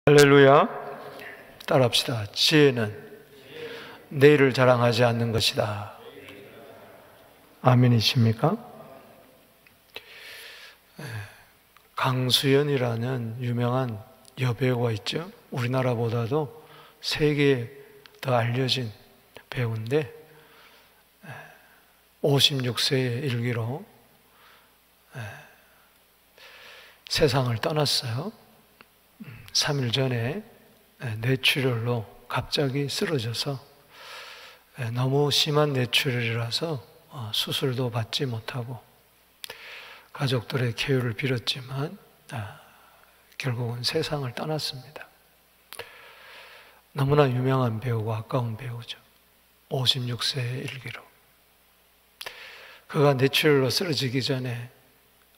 할렐루야. 따라합시다. 지혜는 내일을 자랑하지 않는 것이다. 아멘이십니까? 강수연이라는 유명한 여배우가 있죠. 우리나라보다도 세계에 더 알려진 배우인데 56세의 일기로 세상을 떠났어요. 3일 전에 뇌출혈로 갑자기 쓰러져서 너무 심한 뇌출혈이라서 수술도 받지 못하고 가족들의 쾌유를 빌었지만 결국은 세상을 떠났습니다. 너무나 유명한 배우고 아까운 배우죠. 56세의 일기로. 그가 뇌출혈로 쓰러지기 전에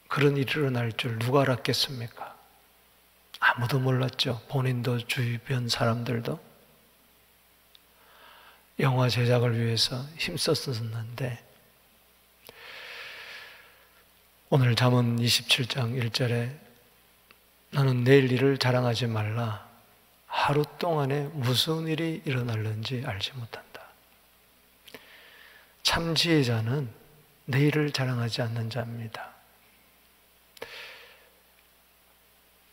그런 일이 일어날 줄 누가 알았겠습니까? 아무도 몰랐죠. 본인도 주변 사람들도. 영화 제작을 위해서 힘썼었는데 오늘 잠언 27장 1절에 너는 내일 일을 자랑하지 말라. 하루 동안에 무슨 일이 일어날는지 알지 못한다. 참 지혜자는 내일을 자랑하지 않는 자입니다.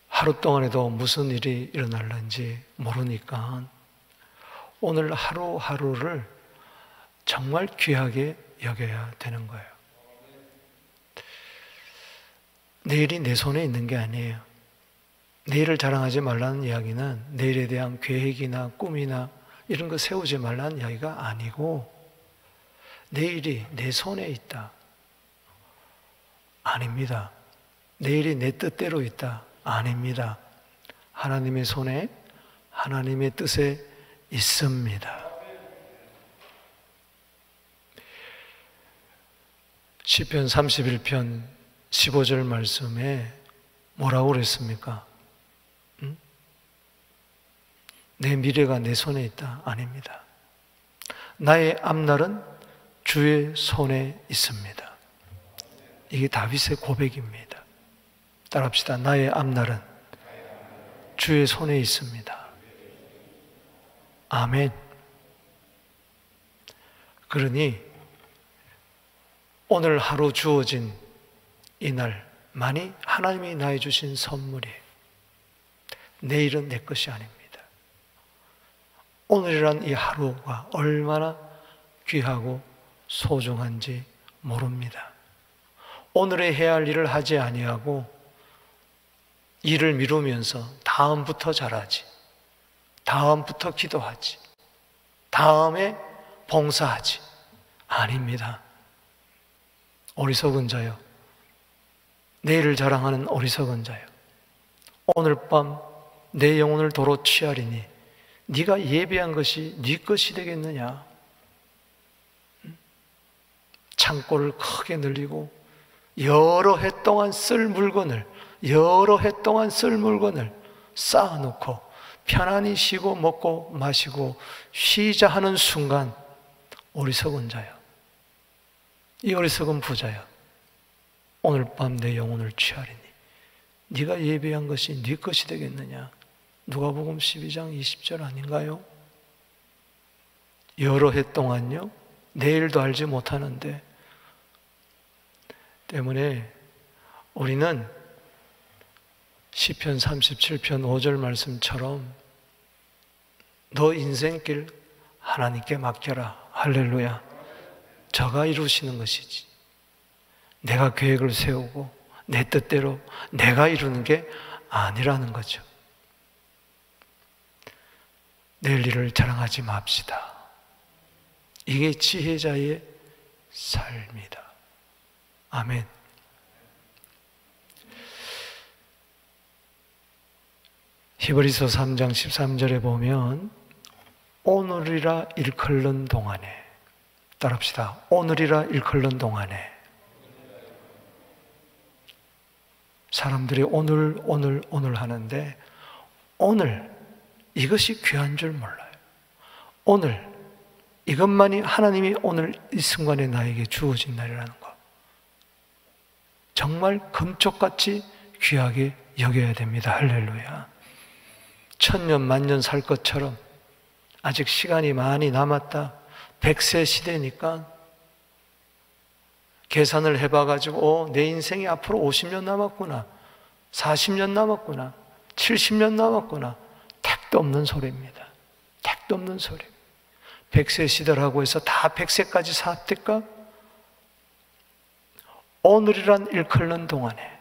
하루 동안에도 무슨 일이 일어날는지 모르니까 오늘 하루하루를 정말 귀하게 여겨야 되는 거예요. 내일이 내 손에 있는 게 아니에요. 내일을 자랑하지 말라는 이야기는 내일에 대한 계획이나 꿈이나 이런 거 세우지 말라는 이야기가 아니고 내일이 내 손에 있다. 아닙니다. 내일이 내 뜻대로 있다. 아닙니다. 하나님의 손에 하나님의 뜻에 있습니다. 시편 31편 15절 말씀에 뭐라고 그랬습니까? 내 미래가 내 손에 있다. 아닙니다. 나의 앞날은 주의 손에 있습니다. 이게 다윗의 고백입니다. 따라합시다. 나의 앞날은 주의 손에 있습니다. 아멘. 그러니 오늘 하루 주어진 이날만이 하나님이 나에 주신 선물이에요. 내일은 내 것이 아닙니다. 오늘이란 이 하루가 얼마나 귀하고 소중한지 모릅니다. 오늘에 해야 할 일을 하지 아니하고 일을 미루면서 다음부터 잘하지, 다음부터 기도하지, 다음에 봉사하지. 아닙니다. 어리석은 자요. 내일을 자랑하는 어리석은 자요. 오늘 밤 내 영혼을 도로 취하리니 네가 예배한 것이 네 것이 되겠느냐. 창고를 크게 늘리고 여러 해 동안 쓸 물건을 쌓아놓고 편안히 쉬고 먹고 마시고 쉬자 하는 순간 어리석은 자요. 이 어리석은 부자요. 오늘 밤 내 영혼을 취하리니 네가 예배한 것이 네 것이 되겠느냐. 누가복음 12장 20절 아닌가요? 여러 해 동안요. 내일도 알지 못하는데 때문에 우리는 시편 37편 5절 말씀처럼 너 인생길 하나님께 맡겨라. 할렐루야. 저가 이루시는 것이지. 내가 계획을 세우고 내 뜻대로 내가 이루는 게 아니라는 거죠. 내일 일을 자랑하지 맙시다. 이게 지혜자의 삶이다. 아멘. 히브리서 3장 13절에 보면 오늘이라 일컬는 동안에, 따라합시다. 오늘이라 일컬는 동안에 사람들이 오늘 하는데 오늘 이것이 귀한 줄 몰라요. 오늘 이것만이 하나님이 오늘 이 순간에 나에게 주어진 날이라는 것 정말 금쪽같이 귀하게 여겨야 됩니다. 할렐루야. 천년 만년 살 것처럼 아직 시간이 많이 남았다. 100세 시대니까 계산을 해봐가지고 내 인생이 앞으로 50년 남았구나, 40년 남았구나, 70년 남았구나. 택도 없는 소리입니다. 택도 없는 소리. 100세 시대라고 해서 다 100세까지 살았을까? 오늘이란 일컬는 동안에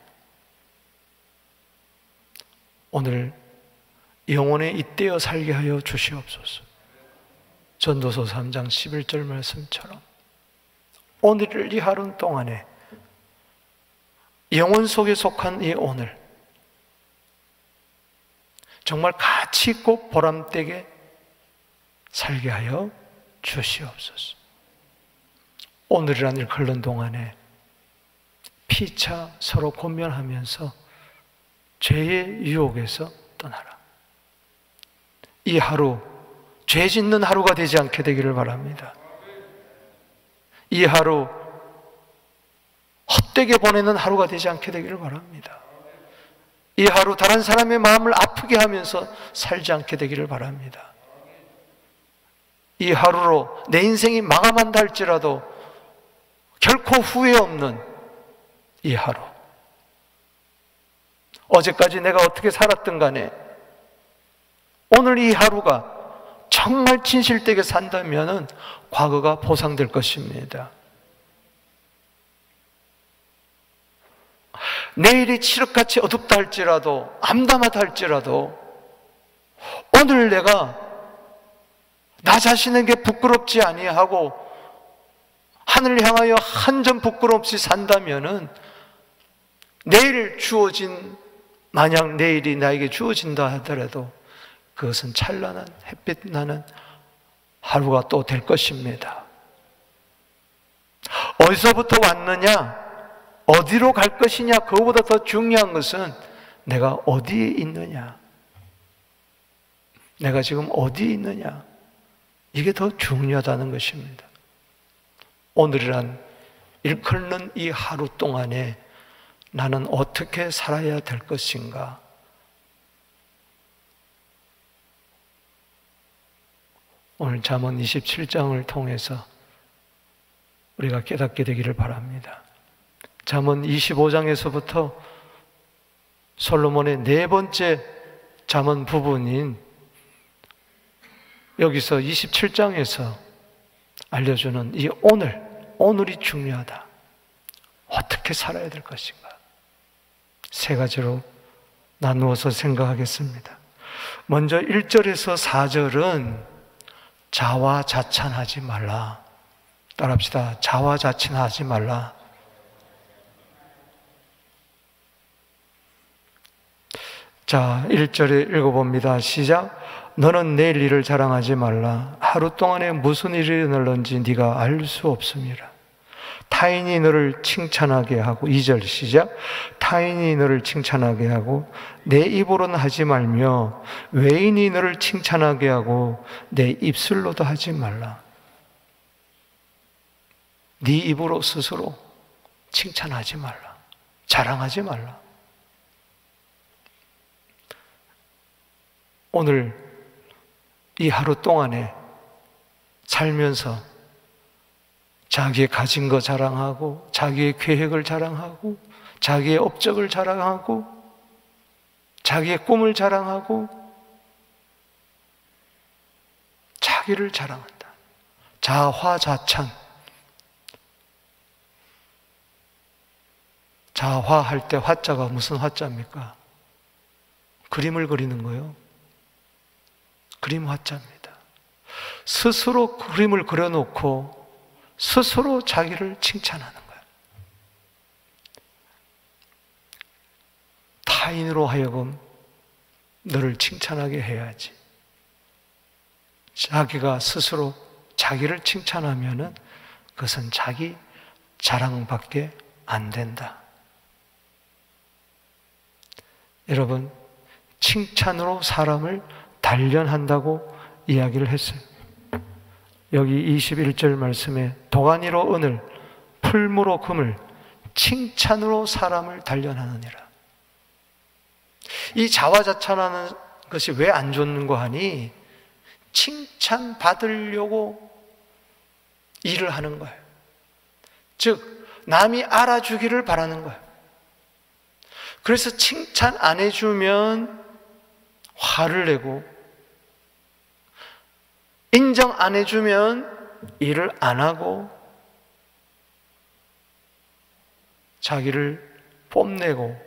오늘 영혼에 잇대어 살게 하여 주시옵소서. 전도서 3장 11절 말씀처럼 오늘 이 하루 동안에 영혼 속에 속한 이 오늘 정말 가치 있고 보람되게 살게 하여 주시옵소서. 오늘이란 일컬는 동안에 피차 서로 권면하면서 죄의 유혹에서 떠나라. 이 하루 죄 짓는 하루가 되지 않게 되기를 바랍니다. 이 하루 헛되게 보내는 하루가 되지 않게 되기를 바랍니다. 이 하루 다른 사람의 마음을 아프게 하면서 살지 않게 되기를 바랍니다. 이 하루로 내 인생이 마감한다 할지라도 결코 후회 없는 이 하루, 어제까지 내가 어떻게 살았든 간에 오늘 이 하루가 정말 진실되게 산다면 과거가 보상될 것입니다. 내일이 칠흑같이 어둡다 할지라도, 암담하다 할지라도 오늘 내가 나 자신에게 부끄럽지 아니하고 하늘을 향하여 한 점 부끄럼 없이 산다면 내일 주어진, 만약 내일이 나에게 주어진다 하더라도 그것은 찬란한 햇빛 나는 하루가 또 될 것입니다. 어디서부터 왔느냐, 어디로 갈 것이냐, 그거보다 더 중요한 것은 내가 어디에 있느냐, 내가 지금 어디에 있느냐, 이게 더 중요하다는 것입니다. 오늘이란 일컬는 이 하루 동안에 나는 어떻게 살아야 될 것인가? 오늘 잠언 27장을 통해서 우리가 깨닫게 되기를 바랍니다. 잠언 25장에서부터 솔로몬의 네 번째 잠언 부분인 여기서 27장에서 알려주는 이 오늘이 중요하다. 어떻게 살아야 될 것인가? 세 가지로 나누어서 생각하겠습니다. 먼저 1절에서 4절은 자화자찬하지 말라. 따라합시다. 자화자찬하지 말라. 자, 1절에 읽어봅니다. 시작. 너는 내일 일을 자랑하지 말라. 하루 동안에 무슨 일이 일어날는지 네가 알 수 없음이라. 타인이 너를 칭찬하게 하고, 2절 시작. 타인이 너를 칭찬하게 하고 내 입으로는 하지 말며 외인이 너를 칭찬하게 하고 내 입술로도 하지 말라. 네 입으로 스스로 칭찬하지 말라. 자랑하지 말라. 오늘 이 하루 동안에 살면서 자기의 가진 거 자랑하고, 자기의 계획을 자랑하고, 자기의 업적을 자랑하고, 자기의 꿈을 자랑하고, 자기를 자랑한다. 자화자찬. 자화할 때 화자가 무슨 화자입니까? 그림을 그리는 거예요. 그림 화자입니다. 스스로 그림을 그려놓고 스스로 자기를 칭찬하는 거예요. 타인으로 하여금 너를 칭찬하게 해야지. 자기가 스스로 자기를 칭찬하면은 그것은 자기 자랑밖에 안 된다. 여러분, 칭찬으로 사람을 단련한다고 이야기를 했어요. 여기 21절 말씀에 도가니로 은을, 풀무로 금을, 칭찬으로 사람을 단련하느니라. 이 자화자찬하는 것이 왜 안 좋는고 하니 칭찬받으려고 일을 하는 거예요. 즉 남이 알아주기를 바라는 거예요. 그래서 칭찬 안 해주면 화를 내고, 인정 안 해주면 일을 안 하고, 자기를 뽐내고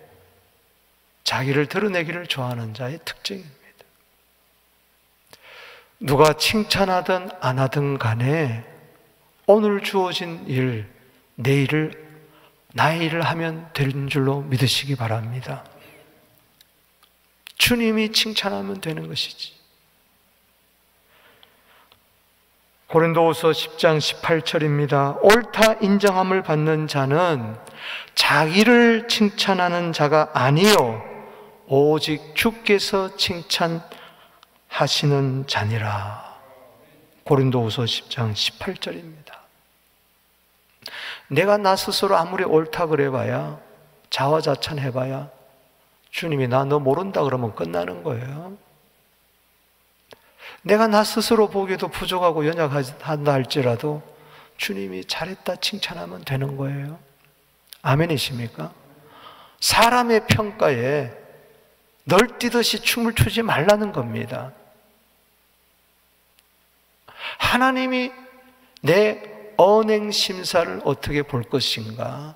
자기를 드러내기를 좋아하는 자의 특징입니다. 누가 칭찬하든 안 하든 간에 오늘 주어진 일, 내일을 나의 일을 하면 되는 줄로 믿으시기 바랍니다. 주님이 칭찬하면 되는 것이지. 고린도후서 10장 18절입니다. 옳다 인정함을 받는 자는 자기를 칭찬하는 자가 아니요 오직 주께서 칭찬하시는 자니라. 고린도후서 10장 18절입니다. 내가 나 스스로 아무리 옳다 그래봐야, 자화자찬해봐야 주님이 나 너 모른다 그러면 끝나는 거예요. 내가 나 스스로 보기에도 부족하고 연약하다 할지라도 주님이 잘했다 칭찬하면 되는 거예요. 아멘이십니까? 사람의 평가에 널뛰듯이 춤을 추지 말라는 겁니다. 하나님이 내 언행 심사를 어떻게 볼 것인가?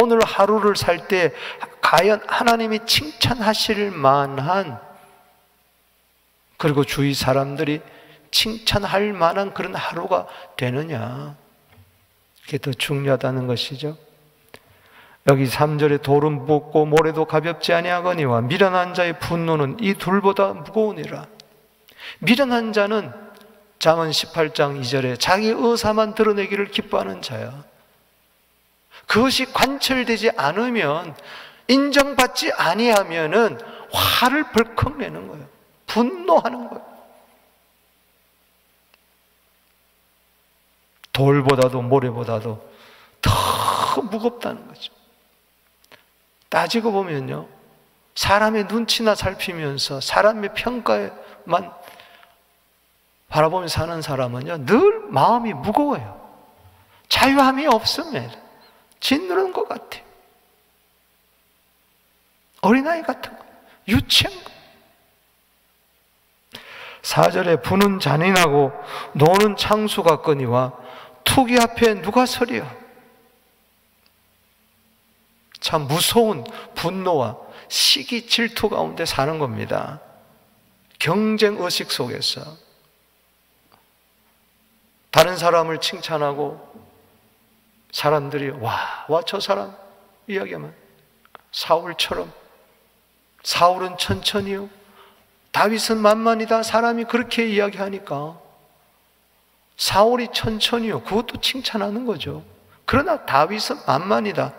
오늘 하루를 살 때 과연 하나님이 칭찬하실 만한, 그리고 주위 사람들이 칭찬할 만한 그런 하루가 되느냐, 그게 더 중요하다는 것이죠. 여기 3절에 돌은 무겁고 모래도 가볍지 아니하거니와 미련한 자의 분노는 이 둘보다 무거우니라. 미련한 자는 잠언 18장 2절에 자기 의사만 드러내기를 기뻐하는 자야. 그것이 관철되지 않으면, 인정받지 아니하면은 화를 벌컥 내는 거예요. 분노하는 거예요. 돌보다도 모래보다도 더 무겁다는 거죠. 따지고 보면요, 사람의 눈치나 살피면서 사람의 평가에만 바라보며 사는 사람은요, 늘 마음이 무거워요. 자유함이 없습니다. 짓누르는 것 같아요. 어린아이 같은 거, 유치한 거. 4절에 부는 잔인하고 노는 창수 같거니와 투기 앞에 누가 서리요? 참 무서운 분노와 시기 질투 가운데 사는 겁니다. 경쟁 의식 속에서 다른 사람을 칭찬하고 사람들이 와 저 사람 이야기하면 사울처럼, 사울은 천천히요, 다윗은 만만이다, 사람이 그렇게 이야기하니까 사울이 천천히요, 그것도 칭찬하는 거죠. 그러나 다윗은 만만이다,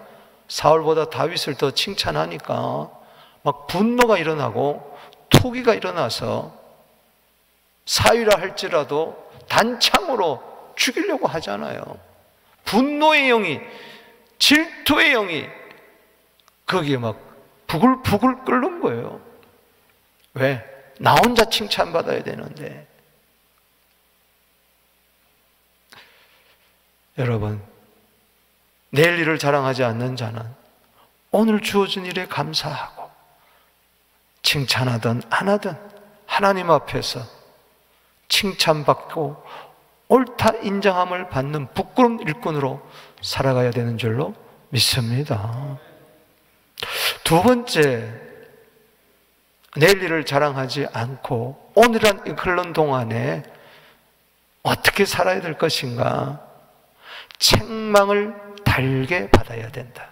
사울보다 다윗을 더 칭찬하니까 막 분노가 일어나고 투기가 일어나서 사위라 할지라도 단창으로 죽이려고 하잖아요. 분노의 영이, 질투의 영이 거기에 막 부글부글 끓는 거예요. 왜? 나 혼자 칭찬받아야 되는데. 여러분, 내일 일을 자랑하지 않는 자는 오늘 주어진 일에 감사하고 칭찬하든 안 하든 하나님 앞에서 칭찬받고 옳다 인정함을 받는 부끄러운 일꾼으로 살아가야 되는 줄로 믿습니다. 두 번째, 내일 일을 자랑하지 않고 오늘은 흘른 동안에 어떻게 살아야 될 것인가? 책망을 달게 받아야 된다.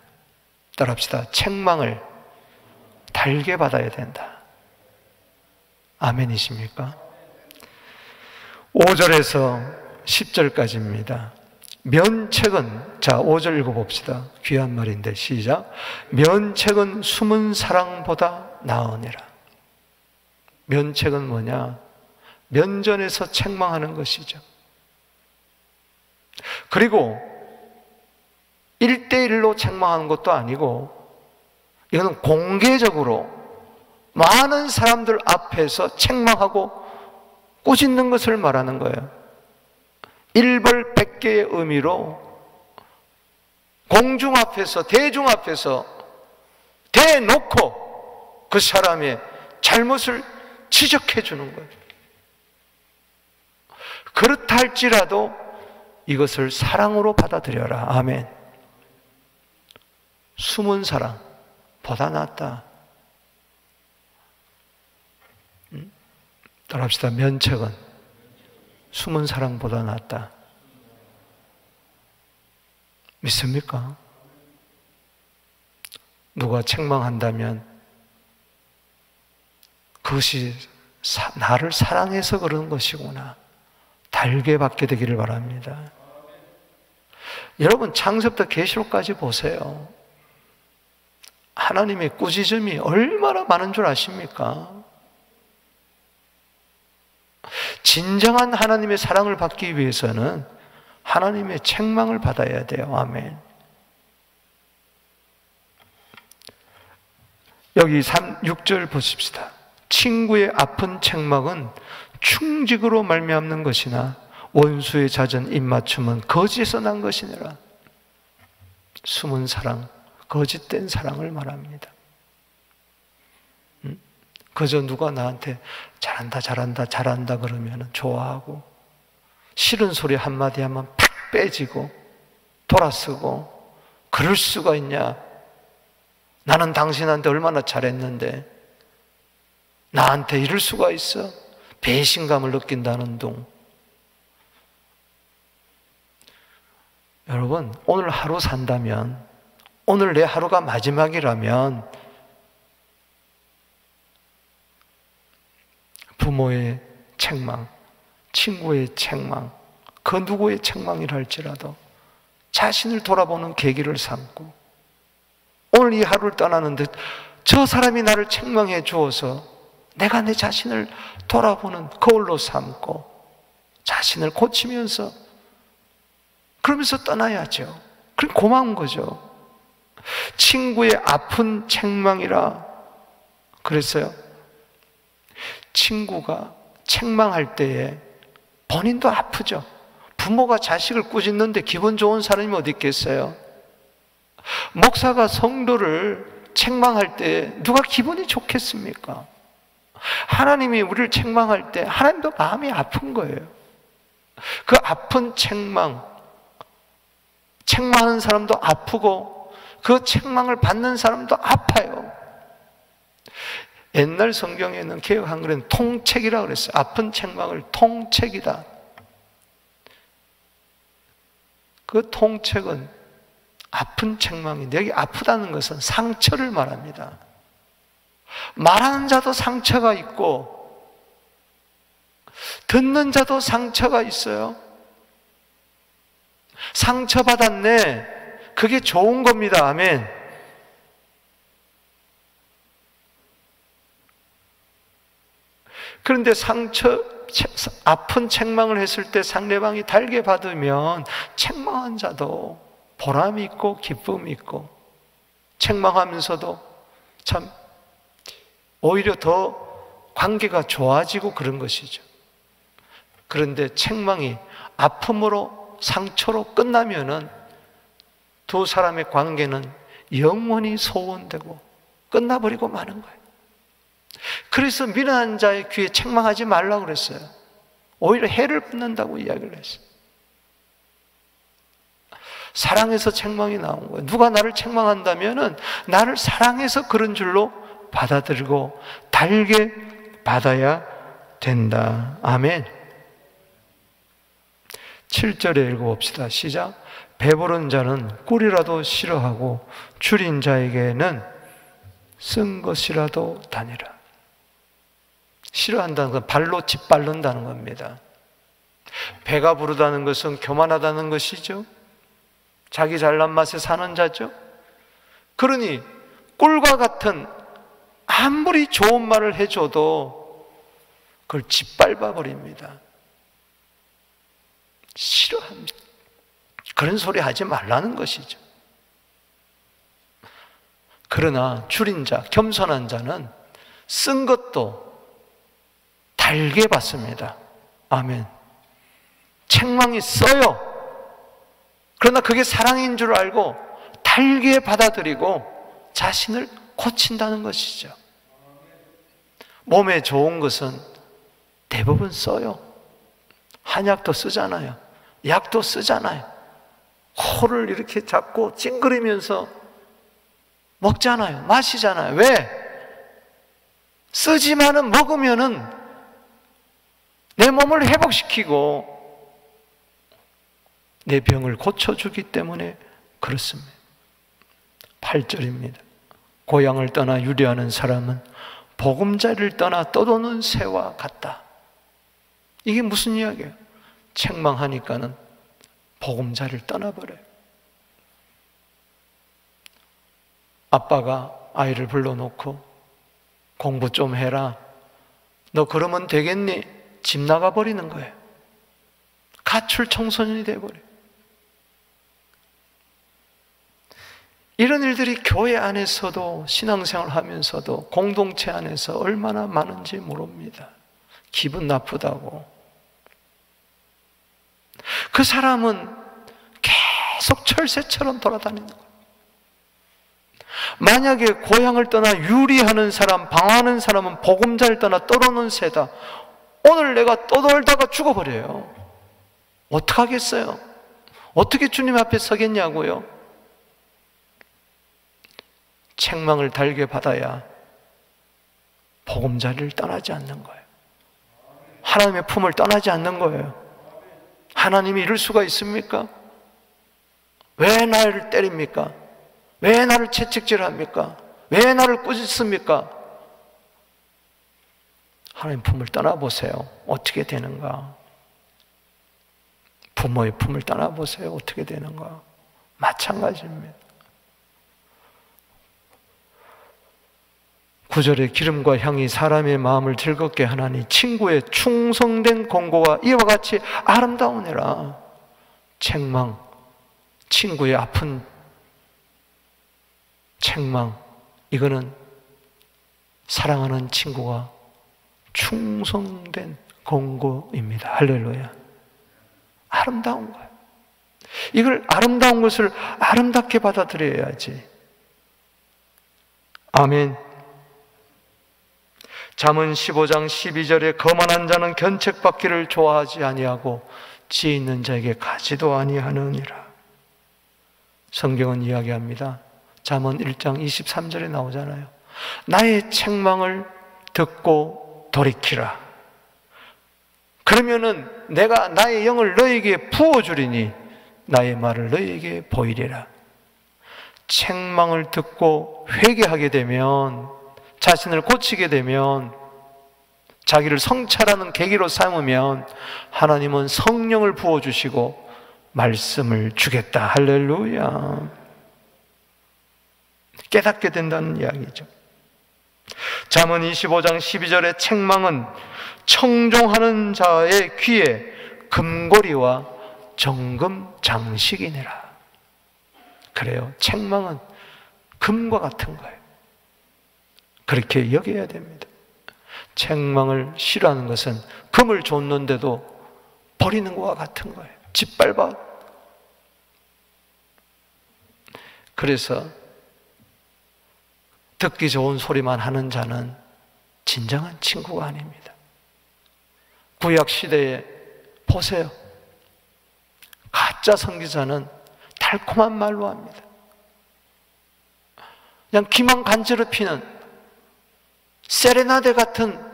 따라합시다. 책망을 달게 받아야 된다. 아멘이십니까? 5절에서 10절까지입니다. 면책은, 자 5절 읽어봅시다. 귀한 말인데 시작. 면책은 숨은 사랑보다 나으니라. 면책은 뭐냐? 면전에서 책망하는 것이죠. 그리고 1대1로 책망하는 것도 아니고 이거는 공개적으로 많은 사람들 앞에서 책망하고 꾸짖는 것을 말하는 거예요. 일벌백계의 의미로 공중 앞에서, 대중 앞에서 대놓고 그 사람의 잘못을 지적해 주는 거예요. 그렇다 할지라도 이것을 사랑으로 받아들여라. 아멘. 숨은 사랑보다 낫다. 따라합시다. 면책은 숨은 사랑보다 낫다. 믿습니까? 누가 책망한다면 그것이 나를 사랑해서 그런 것이구나, 달게 받게 되기를 바랍니다. 여러분, 창세부터 계시록까지 보세요. 하나님의 꾸짖음이 얼마나 많은 줄 아십니까? 진정한 하나님의 사랑을 받기 위해서는 하나님의 책망을 받아야 돼요. 아멘. 여기 6절 보십시다. 친구의 아픈 책망은 충직으로 말미암는 것이나 원수의 잦은 입맞춤은 거짓에서 난 것이니라. 숨은 사랑, 거짓된 사랑을 말합니다. 그저 누가 나한테 잘한다 잘한다 잘한다 그러면 좋아하고, 싫은 소리 한마디 하면 팍 빼지고 돌아서고, 그럴 수가 있냐, 나는 당신한테 얼마나 잘했는데 나한테 이럴 수가 있어? 배신감을 느낀다는 둥. 여러분, 오늘 하루 산다면, 오늘 내 하루가 마지막이라면 부모의 책망, 친구의 책망, 그 누구의 책망이라 할지라도 자신을 돌아보는 계기를 삼고, 오늘 이 하루를 떠나는데 저 사람이 나를 책망해 주어서 내가 내 자신을 돌아보는 거울로 삼고 자신을 고치면서, 그러면서 떠나야죠. 그럼 고마운 거죠. 친구의 아픈 책망이라 그랬어요. 친구가 책망할 때에 본인도 아프죠. 부모가 자식을 꾸짖는데 기분 좋은 사람이 어디 있겠어요? 목사가 성도를 책망할 때 누가 기분이 좋겠습니까? 하나님이 우리를 책망할 때 하나님도 마음이 아픈 거예요. 그 아픈 책망하는 사람도 아프고 그 책망을 받는 사람도 아파요. 옛날 성경에는 개역 한글에는 통책이라고 그랬어요. 아픈 책망을 통책이다. 그 통책은 아픈 책망인데, 여기 아프다는 것은 상처를 말합니다. 말하는 자도 상처가 있고 듣는 자도 상처가 있어요. 상처받았네, 그게 좋은 겁니다. 아멘. 그런데 아픈 책망을 했을 때 상대방이 달게 받으면 책망한 자도 보람이 있고 기쁨이 있고, 책망하면서도 참 오히려 더 관계가 좋아지고 그런 것이죠. 그런데 책망이 아픔으로, 상처로 끝나면은 두 사람의 관계는 영원히 소원되고 끝나버리고 마는 거예요. 그래서 미련한 자의 귀에 책망하지 말라고 그랬어요. 오히려 해를 붙는다고 이야기를 했어요. 사랑해서 책망이 나온 거예요. 누가 나를 책망한다면은 나를 사랑해서 그런 줄로 받아들이고 달게 받아야 된다. 아멘. 7절에 읽어봅시다. 시작. 배부른 자는 꿀이라도 싫어하고 줄인 자에게는 쓴 것이라도 다니라. 싫어한다는 건 발로 짓밟는다는 겁니다. 배가 부르다는 것은 교만하다는 것이죠. 자기 잘난 맛에 사는 자죠. 그러니 꿀과 같은 아무리 좋은 말을 해줘도 그걸 짓밟아 버립니다. 싫어합니다. 그런 소리 하지 말라는 것이죠. 그러나 줄인 자, 겸손한 자는 쓴 것도 달게 받습니다. 아멘. 책망이 써요. 그러나 그게 사랑인 줄 알고 달게 받아들이고 자신을 고친다는 것이죠. 몸에 좋은 것은 대부분 써요. 한약도 쓰잖아요. 약도 쓰잖아요. 코를 이렇게 잡고 찡그리면서 먹잖아요. 마시잖아요. 왜? 쓰지만은 먹으면은 내 몸을 회복시키고 내 병을 고쳐주기 때문에 그렇습니다. 8절입니다. 고향을 떠나 유리하는 사람은 보금자리를 떠나 떠도는 새와 같다. 이게 무슨 이야기예요? 책망하니까는 보금자리를 떠나버려요. 아빠가 아이를 불러놓고 공부 좀 해라. 너 그러면 되겠니? 집 나가버리는 거예요. 가출 청소년이 돼버려요. 이런 일들이 교회 안에서도 신앙생활 하면서도 공동체 안에서 얼마나 많은지 모릅니다. 기분 나쁘다고. 그 사람은 계속 철새처럼 돌아다니는 거예요. 만약에 고향을 떠나 유리하는 사람, 방황하는 사람은 보금자리를 떠나 떠도는 새다. 오늘 내가 떠돌다가 죽어버려요. 어떡하겠어요? 어떻게 주님 앞에 서겠냐고요? 책망을 달게 받아야 보금자리를 떠나지 않는 거예요. 하나님의 품을 떠나지 않는 거예요. 하나님이 이럴 수가 있습니까? 왜 나를 때립니까? 왜 나를 채찍질합니까? 왜 나를 꾸짖습니까? 하나님 품을 떠나보세요. 어떻게 되는가? 부모의 품을 떠나보세요. 어떻게 되는가? 마찬가지입니다. 9절에 기름과 향이 사람의 마음을 즐겁게 하나니 친구의 충성된 권고가 이와 같이 아름다우니라. 책망, 친구의 아픈 책망, 이거는 사랑하는 친구가 충성된 권고입니다. 할렐루야. 아름다운 거예요. 이걸 아름다운 것을 아름답게 받아들여야지. 아멘. 잠언 15장 12절에 거만한 자는 견책받기를 좋아하지 아니하고 지혜 있는 자에게 가지도 아니하느니라. 성경은 이야기합니다. 잠언 1장 23절에 나오잖아요. 나의 책망을 듣고 돌이키라. 그러면은 내가 나의 영을 너에게 부어주리니 나의 말을 너에게 보이리라. 책망을 듣고 회개하게 되면, 자신을 고치게 되면, 자기를 성찰하는 계기로 삼으면 하나님은 성령을 부어주시고 말씀을 주겠다. 할렐루야. 깨닫게 된다는 이야기죠. 잠언 25장 12절의 책망은 청종하는 자의 귀에 금고리와 정금 장식이니라. 그래요. 책망은 금과 같은 거예요. 그렇게 여겨야 됩니다. 책망을 싫어하는 것은 금을 줬는데도 버리는 것과 같은 거예요. 짓밟아. 그래서 듣기 좋은 소리만 하는 자는 진정한 친구가 아닙니다. 구약 시대에 보세요. 가짜 선지자는 달콤한 말로 합니다. 그냥 귀만 간지럽히는 세레나데 같은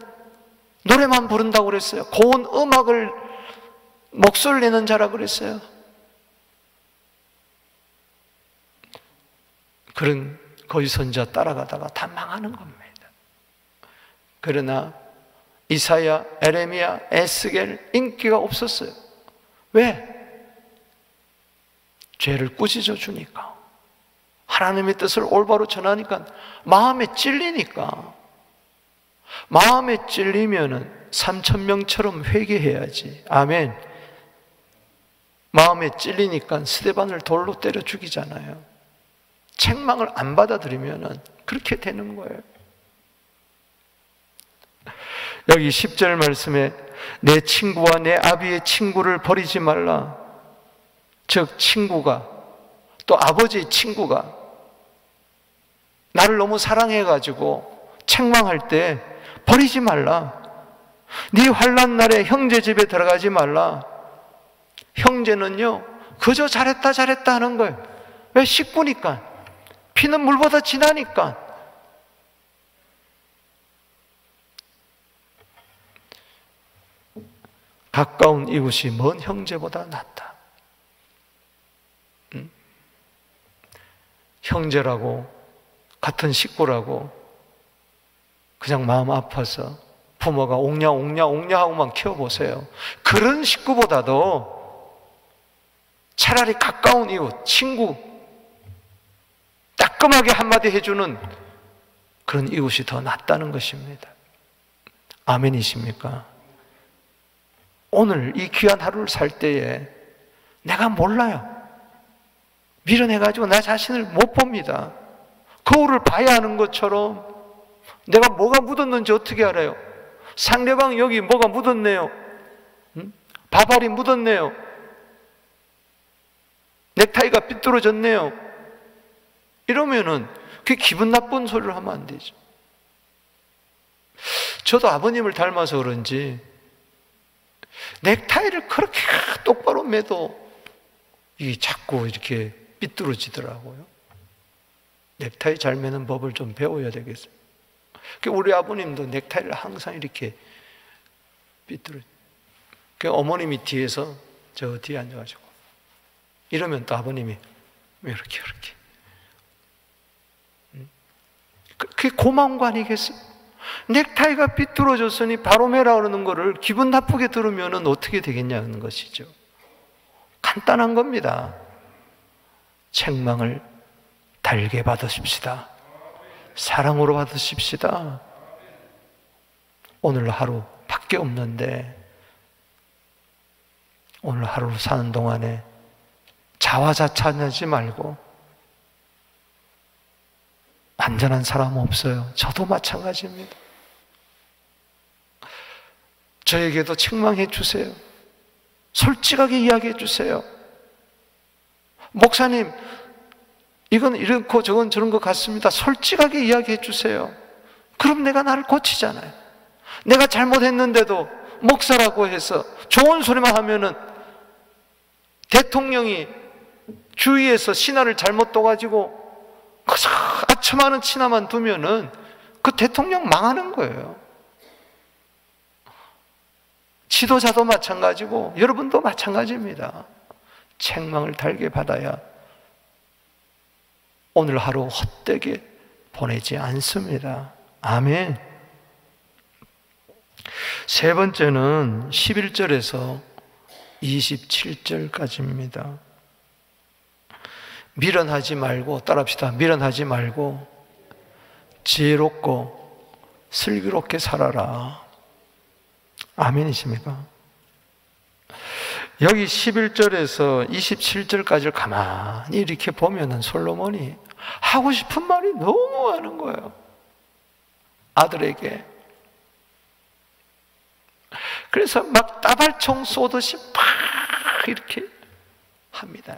노래만 부른다고 그랬어요. 고운 음악을 목소리를 내는 자라고 그랬어요. 그런 거짓 선지자 따라가다가 다 망하는 겁니다. 그러나 이사야, 에레미야, 에스겔 인기가 없었어요. 왜? 죄를 꾸짖어 주니까. 하나님의 뜻을 올바로 전하니까. 마음에 찔리니까. 마음에 찔리면은 3,000명처럼 회개해야지. 아멘. 마음에 찔리니까 스데반을 돌로 때려 죽이잖아요. 책망을 안 받아들이면은 그렇게 되는 거예요. 여기 10절 말씀에 내 친구와 내 아비의 친구를 버리지 말라. 즉 친구가, 또 아버지의 친구가 나를 너무 사랑해가지고 책망할 때 버리지 말라. 네 환난 날에 형제 집에 들어가지 말라. 형제는요 그저 잘했다 잘했다 하는 거예요. 왜? 식구니까. 피는 물보다 진하니까. 가까운 이웃이 먼 형제보다 낫다. 형제라고, 같은 식구라고 그냥 마음 아파서 부모가 옹냐 하고만 키워보세요. 그런 식구보다도 차라리 가까운 이웃, 친구, 따끔하게 한마디 해주는 그런 이웃이 더 낫다는 것입니다. 아멘이십니까? 오늘 이 귀한 하루를 살 때에 내가 몰라요. 밀어내가지고 나 자신을 못 봅니다. 거울을 봐야 하는 것처럼 내가 뭐가 묻었는지 어떻게 알아요? 상대방 여기 뭐가 묻었네요. 바발이 묻었네요. 넥타이가 삐뚤어졌네요. 이러면은 그게 기분 나쁜 소리를 하면 안 되죠. 저도 아버님을 닮아서 그런지 넥타이를 그렇게 똑바로 매도 이게 자꾸 이렇게 삐뚤어지더라고요. 넥타이 잘 매는 법을 좀 배워야 되겠어요. 우리 아버님도 넥타이를 항상 이렇게 삐뚤어. 어머님이 뒤에서 저 뒤에 앉아가지고 이러면 또 아버님이 왜 이렇게 그게 고마운 거 아니겠어요? 넥타이가 삐뚤어졌으니 바로 매라 그러는 거를 기분 나쁘게 들으면 어떻게 되겠냐는 것이죠. 간단한 겁니다. 책망을 달게 받으십시다. 사랑으로 받으십시다. 오늘 하루 밖에 없는데 오늘 하루 사는 동안에 자화자찬하지 말고, 안전한 사람 없어요. 저도 마찬가지입니다. 저에게도 책망해 주세요. 솔직하게 이야기해 주세요. 목사님, 이건 이렇고 저건 저런 것 같습니다. 솔직하게 이야기해 주세요. 그럼 내가 나를 고치잖아요. 내가 잘못했는데도 목사라고 해서 좋은 소리만 하면은 대통령이 주위에서 신하를 잘못 둬가지고 그저 아첨하는 신하만 두면은 그 대통령 망하는 거예요. 지도자도 마찬가지고 여러분도 마찬가지입니다. 책망을 달게 받아야 오늘 하루 헛되게 보내지 않습니다. 아멘. 세 번째는 11절에서 27절까지입니다. 미련하지 말고, 따라합시다. 미련하지 말고 지혜롭고 슬기롭게 살아라. 아멘이십니까? 여기 11절에서 27절까지를 가만히 이렇게 보면은 솔로몬이 하고 싶은 말이 너무 많은 거예요. 아들에게. 그래서 막 따발총 쏘듯이 팍 이렇게 합니다.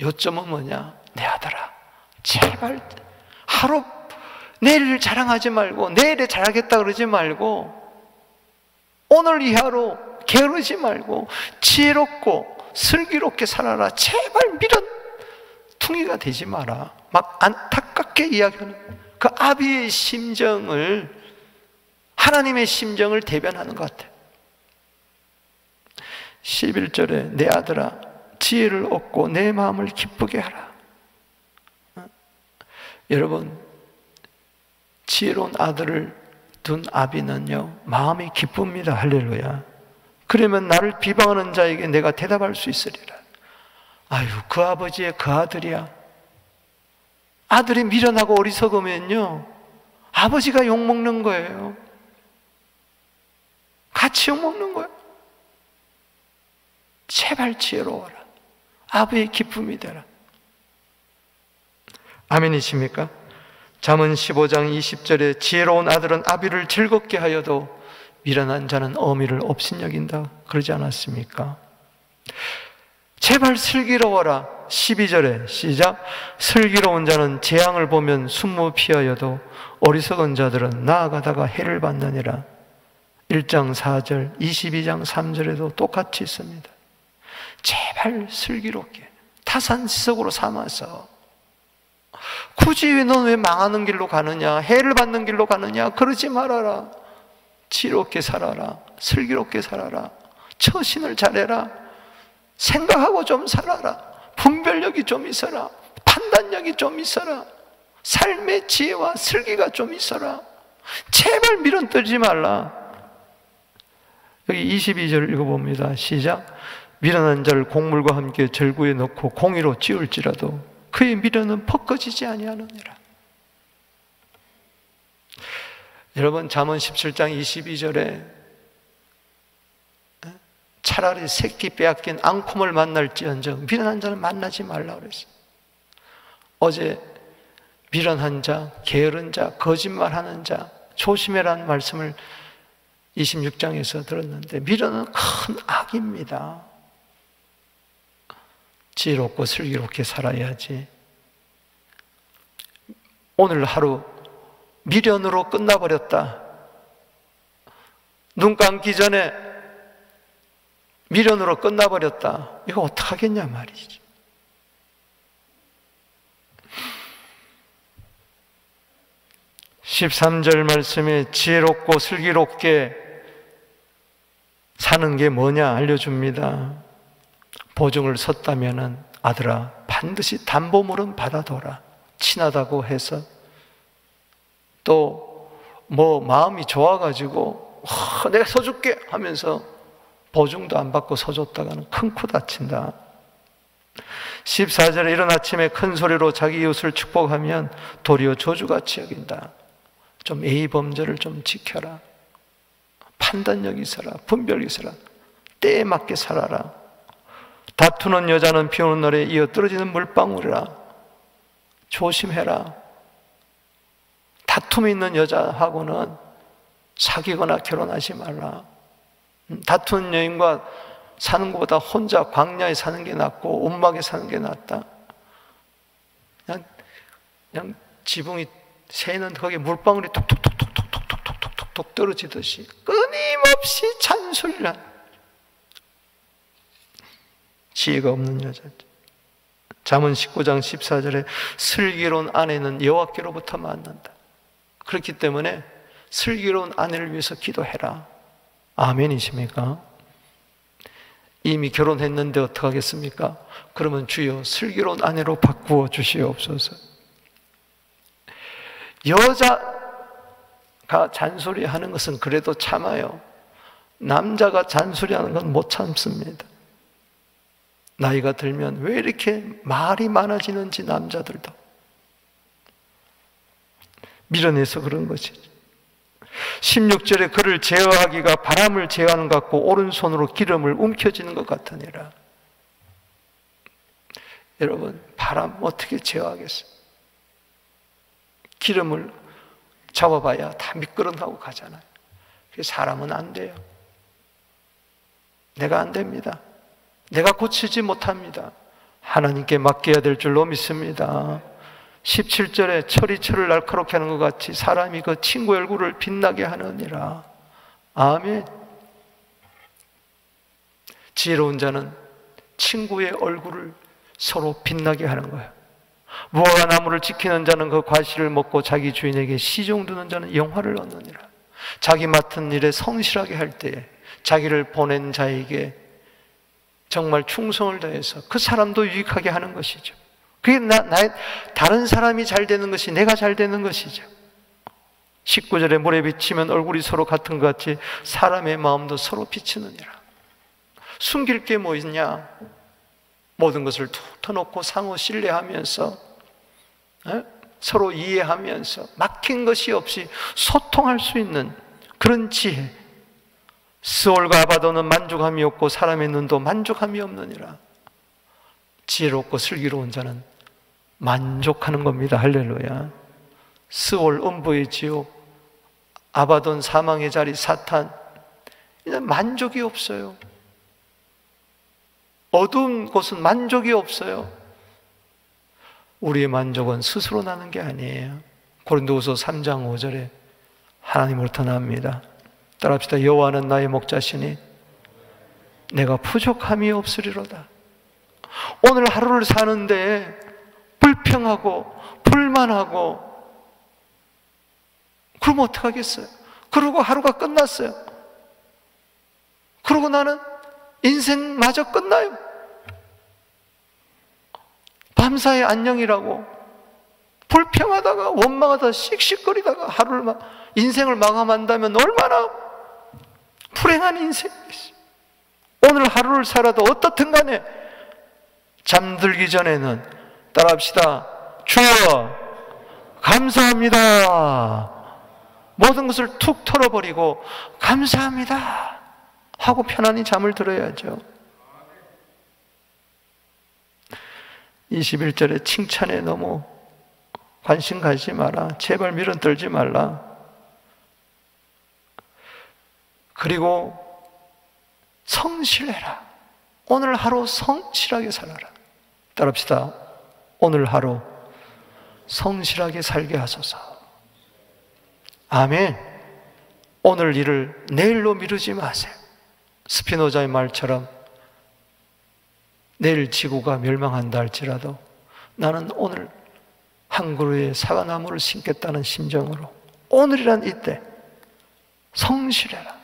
요점은 뭐냐? 내 아들아, 제발 하루 내일을 자랑하지 말고, 내일에 잘하겠다 그러지 말고, 오늘 이 하루 게으르지 말고 지혜롭고 슬기롭게 살아라. 제발 미련퉁이가 되지 마라. 막 안타깝게 이야기하는 그 아비의 심정을, 하나님의 심정을 대변하는 것 같아요. 11절에 내 아들아, 지혜를 얻고 내 마음을 기쁘게 하라. 여러분, 지혜로운 아들을 둔 아비는요 마음이 기쁩니다. 할렐루야. 그러면 나를 비방하는 자에게 내가 대답할 수 있으리라. 아유, 그 아버지의 그 아들이야. 아들이 미련하고 어리석으면요 아버지가 욕먹는 거예요. 같이 욕먹는 거예요. 제발 지혜로워라. 아버지의 기쁨이 되라. 아멘이십니까? 잠언 15장 20절에 지혜로운 아들은 아비를 즐겁게 하여도 미련한 자는 어미를 업신여긴다 그러지 않았습니까? 제발 슬기로워라. 12절에 시작. 슬기로운 자는 재앙을 보면 숨못 피하여도 어리석은 자들은 나아가다가 해를 받느니라. 1장 4절, 22장 3절에도 똑같이 있습니다. 제발 슬기롭게 타산지석으로 삼아서, 굳이 넌 왜 망하는 길로 가느냐, 해를 받는 길로 가느냐, 그러지 말아라. 지혜롭게 살아라. 슬기롭게 살아라. 처신을 잘해라. 생각하고 좀 살아라. 분별력이 좀 있어라. 판단력이 좀 있어라. 삶의 지혜와 슬기가 좀 있어라. 제발 미련 떨지 말라. 여기 22절 읽어봅니다. 시작. 미련한 자를 곡물과 함께 절구에 넣고 공의로 찌울지라도 그의 미련은 벗겨지지 아니하느니라. 여러분, 잠언 17장 22절에 차라리 새끼 빼앗긴 앙콤을 만날지언정 미련한 자는 만나지 말라 그랬어요. 어제 미련한 자, 게으른 자, 거짓말하는 자 조심해라는 말씀을 26장에서 들었는데, 미련은 큰 악입니다. 지혜롭고 슬기롭게 살아야지. 오늘 하루 미련으로 끝나버렸다. 눈 감기 전에 미련으로 끝나버렸다. 이거 어떡하겠냐 말이지. (13절) 말씀에 지혜롭고 슬기롭게 사는 게 뭐냐 알려줍니다. 보증을 섰다면은 아들아 반드시 담보물은 받아둬라. 친하다고 해서 또 뭐 마음이 좋아가지고 내가 서줄게 하면서 보증도 안 받고 서줬다가는 큰 코 다친다. 14절에 이른 아침에 큰 소리로 자기 이웃을 축복하면 도리어 저주같이 여긴다. 좀 예의범절을 좀 지켜라. 판단력이 있어라. 분별이 있어라. 때에 맞게 살아라. 다투는 여자는 비 오는 날에 이어 떨어지는 물방울이라. 조심해라. 다툼이 있는 여자하고는 사귀거나 결혼하지 말라. 다투는 여인과 사는 것보다 혼자 광야에 사는 게 낫고 움막에 사는 게 낫다. 그냥 지붕이 새는 거기에 물방울이 톡톡톡톡톡톡톡톡톡 떨어지듯이 끊임없이 잔소리를 하는 지혜가 없는 여자죠. 잠언 19장 14절에 슬기로운 아내는 여호와께로부터 만난다. 그렇기 때문에 슬기로운 아내를 위해서 기도해라. 아멘이십니까? 이미 결혼했는데 어떡하겠습니까? 그러면 주여 슬기로운 아내로 바꾸어 주시옵소서. 여자가 잔소리하는 것은 그래도 참아요. 남자가 잔소리하는 건 못 참습니다. 나이가 들면 왜 이렇게 말이 많아지는지 남자들도 밀어내서 그런 것이죠. 16절에 그를 제어하기가 바람을 제어하는 것 같고 오른손으로 기름을 움켜쥐는 것 같으니라. 여러분, 바람 어떻게 제어하겠어요? 기름을 잡아봐야 다 미끄럼하고 가잖아요. 사람은 안 돼요. 내가 안 됩니다. 내가 고치지 못합니다. 하나님께 맡겨야 될 줄로 믿습니다. 17절에 철이 철을 날카롭게 하는 것 같이 사람이 그 친구의 얼굴을 빛나게 하느니라. 아멘. 지혜로운 자는 친구의 얼굴을 서로 빛나게 하는 거예요. 무화과 나무를 지키는 자는 그 과실을 먹고 자기 주인에게 시종 드는 자는 영화를 얻느니라. 자기 맡은 일에 성실하게 할 때에 자기를 보낸 자에게 정말 충성을 다해서 그 사람도 유익하게 하는 것이죠. 그게 다른 사람이 잘 되는 것이 내가 잘 되는 것이죠. 19절에 물에 비치면 얼굴이 서로 같은 것 같이 사람의 마음도 서로 비치느니라. 숨길 게 뭐 있냐? 모든 것을 툭 터놓고 상호 신뢰하면서 서로 이해하면서 막힌 것이 없이 소통할 수 있는 그런 지혜. 스올과 아바도는 만족함이 없고 사람의 눈도 만족함이 없느니라. 지혜롭고 슬기로운 자는 만족하는 겁니다. 할렐루야. 스올 음부의 지옥, 아바돈 사망의 자리 사탄, 이제 만족이 없어요. 어두운 곳은 만족이 없어요. 우리의 만족은 스스로 나는 게 아니에요. 고린도후서 3장 5절에 하나님으로부터 납니다. 따라합시다. 여호와는 나의 목자시니 내가 부족함이 없으리로다. 오늘 하루를 사는데 불평하고 불만하고 그러면 어떡하겠어요? 그러고 하루가 끝났어요. 그러고 나는 인생마저 끝나요. 밤사이 안녕이라고 불평하다가 원망하다가 씩씩거리다가 인생을 마감한다면 얼마나 불행한 인생이겠어요. 오늘 하루를 살아도 어떻든 간에 잠들기 전에는 따라합시다. 주여 감사합니다. 모든 것을 툭 털어버리고 감사합니다 하고 편안히 잠을 들어야죠. 21절에 칭찬에 너무 관심 가지지 마라. 제발 미련 떨지 말라. 그리고 성실해라. 오늘 하루 성실하게 살아라. 따라합시다. 오늘 하루 성실하게 살게 하소서. 아멘. 오늘 일을 내일로 미루지 마세요. 스피노자의 말처럼 내일 지구가 멸망한다 할지라도 나는 오늘 한 그루의 사과나무를 심겠다는 심정으로 오늘이란 이때 성실해라.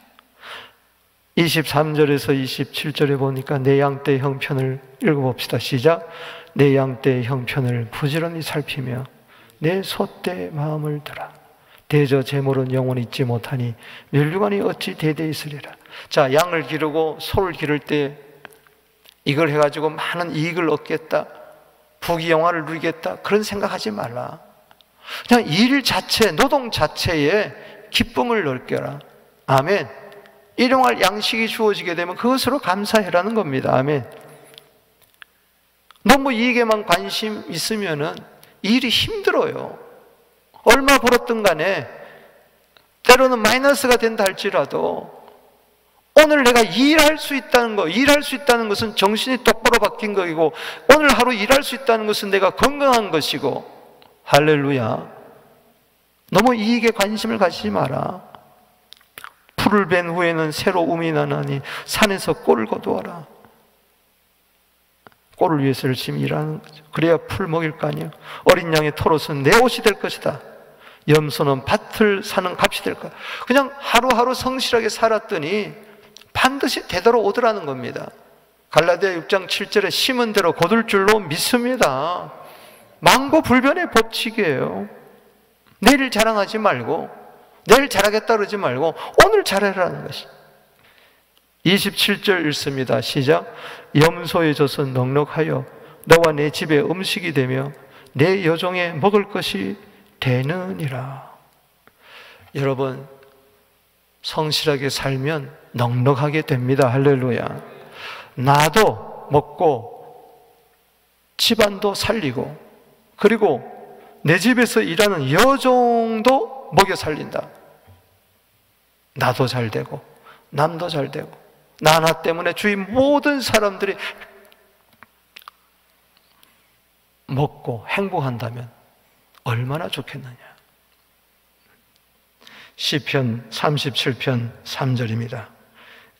23절에서 27절에 보니까 내 양떼의 형편을 읽어봅시다. 시작. 내 양떼의 형편을 부지런히 살피며 내 소떼의 마음을 들어. 대저 제물은 영원히 있지 못하니 멸류관이 어찌 대대 있으리라. 자, 양을 기르고 소를 기를 때 이걸 해가지고 많은 이익을 얻겠다, 부귀영화를 누리겠다, 그런 생각하지 말라. 그냥 일 자체, 노동 자체에 기쁨을 느껴라. 아멘. 일용할 양식이 주어지게 되면 그것으로 감사해라는 겁니다. 아멘. 너무 이익에만 관심 있으면은 일이 힘들어요. 얼마 벌었든 간에 때로는 마이너스가 된다 할지라도 오늘 내가 일할 수 있다는 거, 일할 수 있다는 것은 정신이 똑바로 바뀐 것이고 오늘 하루 일할 수 있다는 것은 내가 건강한 것이고, 할렐루야. 너무 이익에 관심을 가지지 마라. 풀을 벤 후에는 새로 움이 나나니 산에서 꼴을 거두어라. 꼴을 위해서 열심히 일하는 거죠. 그래야 풀 먹일 거 아니에요. 어린 양의 털옷은 내 옷이 될 것이다. 염소는 밭을 사는 값이 될 거야. 그냥 하루하루 성실하게 살았더니 반드시 되돌아오더라는 겁니다. 갈라디아 6장 7절에 심은 대로 거둘 줄로 믿습니다. 만고불변의 법칙이에요. 내일 자랑하지 말고, 내일 잘하겠다 그러지 말고 오늘 잘해라는 것이. 27절 읽습니다. 시작. 염소의 젖은 넉넉하여 너와 내 집에 음식이 되며 내 여종에 먹을 것이 되느니라. 여러분, 성실하게 살면 넉넉하게 됩니다. 할렐루야. 나도 먹고 집안도 살리고 그리고 내 집에서 일하는 여종도 먹여 살린다. 나도 잘 되고 남도 잘 되고 나 하나 때문에 주위 모든 사람들이 먹고 행복한다면 얼마나 좋겠느냐. 시편 37편 3절입니다.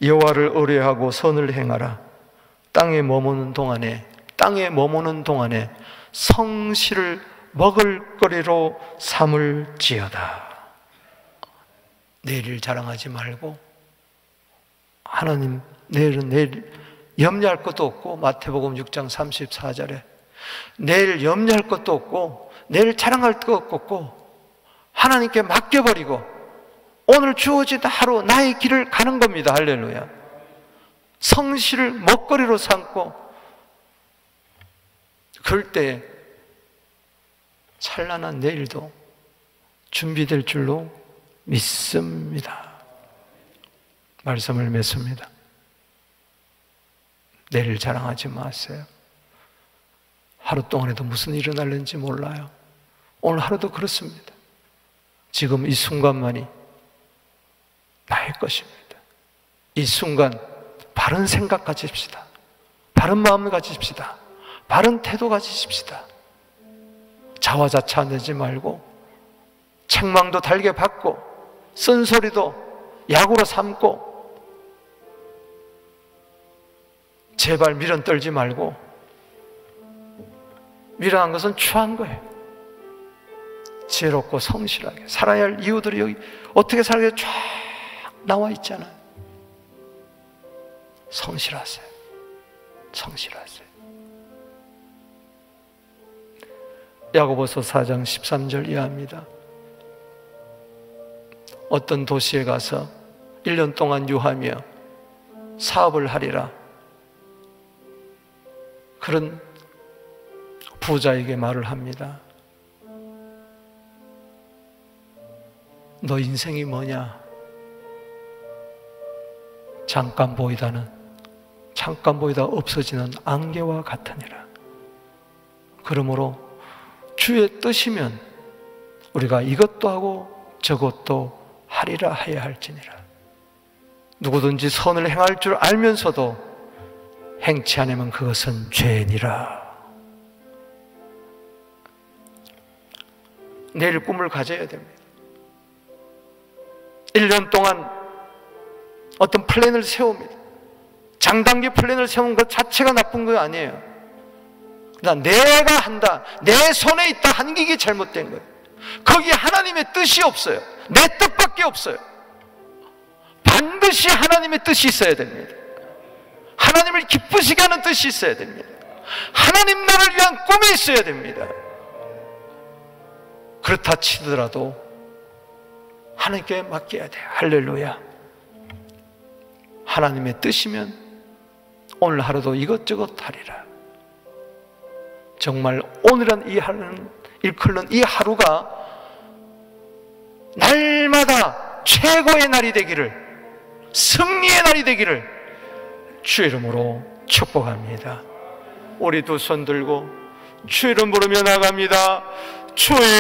여호와를 의뢰하고 선을 행하라. 땅에 머무는 동안에 성실을 먹을거리로 삼을지어다. 내일 자랑하지 말고, 하나님 내일은 내일 염려할 것도 없고, 마태복음 6장 34절에 내일 염려할 것도 없고 내일 자랑할 것도 없고 하나님께 맡겨버리고 오늘 주어진 하루 나의 길을 가는 겁니다. 할렐루야. 성실을 먹거리로 삼고 그럴 때 찬란한 내일도 준비될 줄로 믿습니다. 말씀을 맺습니다. 내일 자랑하지 마세요. 하루 동안에도 무슨 일이 일어날는지 몰라요. 오늘 하루도 그렇습니다. 지금 이 순간만이 나의 것입니다. 이 순간 바른 생각 가지십시다. 바른 마음을 가지십시다. 바른 태도 가지십시다. 자화자찬하지 말고 책망도 달게 받고 쓴소리도 약으로 삼고 제발 미련 떨지 말고, 미련한 것은 추한 거예요. 지혜롭고 성실하게 살아야 할 이유들이 여기 어떻게 살게 쫙 나와 있잖아요. 성실하세요. 성실하세요. 야고보서 4장 13절 이하입니다. 어떤 도시에 가서 1년 동안 유하며 사업을 하리라. 그런 부자에게 말을 합니다. 너 인생이 뭐냐? 잠깐 보이다 없어지는 안개와 같으니라. 그러므로 주의 뜻이면 우리가 이것도 하고 저것도 하리라 해야 할지니라. 누구든지 선을 행할 줄 알면서도 행치 않으면 그것은 죄니라. 내일 꿈을 가져야 됩니다. 1년 동안 어떤 플랜을 세웁니다. 장단기 플랜을 세운 것 자체가 나쁜 거 아니에요. 그러나 내가 한다, 내 손에 있다 하는 게 이게 잘못된 거예요. 거기 하나님의 뜻이 없어요. 내 뜻밖에 없어요. 반드시 하나님의 뜻이 있어야 됩니다. 하나님을 기쁘시게 하는 뜻이 있어야 됩니다. 하나님 나라를 위한 꿈이 있어야 됩니다. 그렇다 치더라도 하나님께 맡겨야 돼요. 할렐루야. 하나님의 뜻이면 오늘 하루도 이것저것 하리라. 정말 오늘은 일컬는 이 하루가 날마다 최고의 날이 되기를, 승리의 날이 되기를 주의 이름으로 축복합니다. 우리 두 손 들고 주의 이름 부르며 나갑니다. 주의